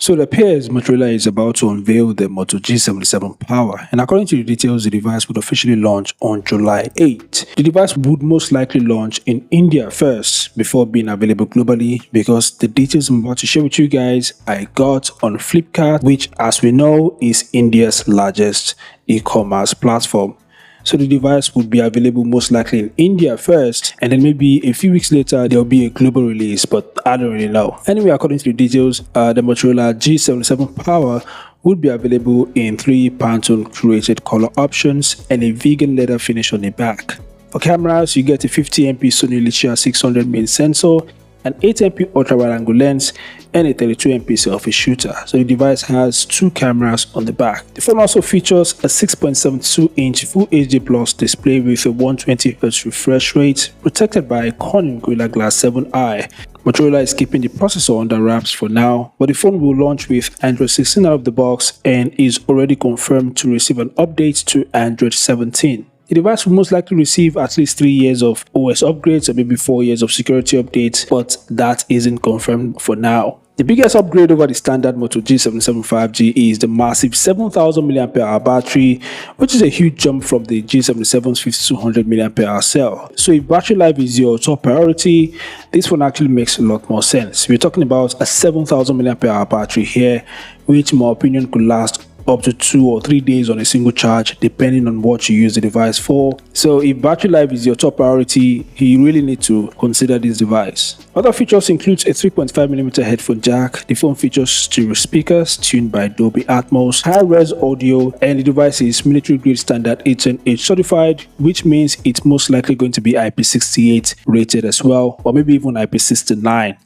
So it appears Motorola is about to unveil the Moto G77 Power, and according to the details, the device would officially launch on July 8. The device would most likely launch in India first before being available globally, because the details I'm about to share with you guys I got on Flipkart, which as we know is India's largest e-commerce platform. So the device would be available most likely in India first, and then maybe a few weeks later there'll be a global release, but I don't really know. Anyway, according to the details, the Motorola G77 Power would be available in 3 Pantone curated color options and a vegan leather finish on the back. For cameras, you get a 50MP Sony Lichia 600 main sensor, an 8MP ultra-wide-angle lens, and a 32MP selfie shooter. So the device has 2 cameras on the back. The phone also features a 6.72-inch Full HD Plus display with a 120Hz refresh rate, protected by a Corning Gorilla Glass 7i. Motorola is keeping the processor under wraps for now, but the phone will launch with Android 16 out of the box and is already confirmed to receive an update to Android 17. The device will most likely receive at least 3 years of OS upgrades or maybe 4 years of security updates, but that isn't confirmed for now. The biggest upgrade over the standard Moto G77 5G is the massive 7000 mAh battery, which is a huge jump from the G77's 5200 mAh cell. So if battery life is your top priority, this one actually makes a lot more sense. We're talking about a 7000 mAh battery here, which in my opinion could last up to 2 or 3 days on a single charge, depending on what you use the device for. So if battery life is your top priority, you really need to consider this device. Other features include a 3.5mm headphone jack. The phone features stereo speakers tuned by Dolby Atmos, high-res audio, and the device is military-grade standard 810H certified, which means it's most likely going to be IP68 rated as well, or maybe even IP69.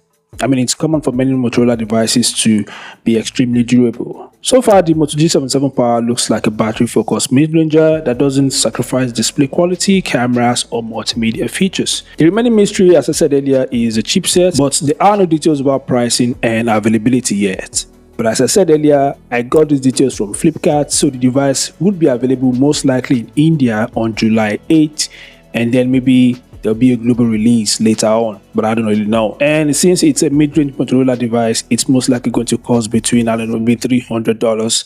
I mean, it's common for many Motorola devices to be extremely durable. So far, the Moto G77 Power looks like a battery-focused mid-ranger that doesn't sacrifice display quality, cameras, or multimedia features. The remaining mystery, as I said earlier, is the chipset, but there are no details about pricing and availability yet. But as I said earlier, I got these details from Flipkart, so the device would be available most likely in India on July 8, and then maybe there'll be a global release later on, but I don't really know. And since it's a mid-range Motorola device, it's most likely going to cost between, I don't know, maybe $300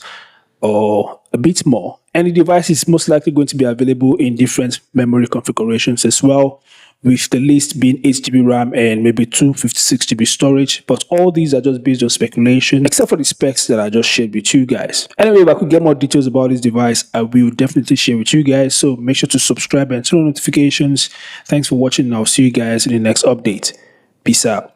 or a bit more. And the device is most likely going to be available in different memory configurations as well, with the least being 8GB RAM and maybe 256GB storage. But all these are just based on speculation, except for the specs that I just shared with you guys. Anyway, if I could get more details about this device, I will definitely share with you guys. So make sure to subscribe and turn on notifications. Thanks for watching, and I'll see you guys in the next update. Peace out.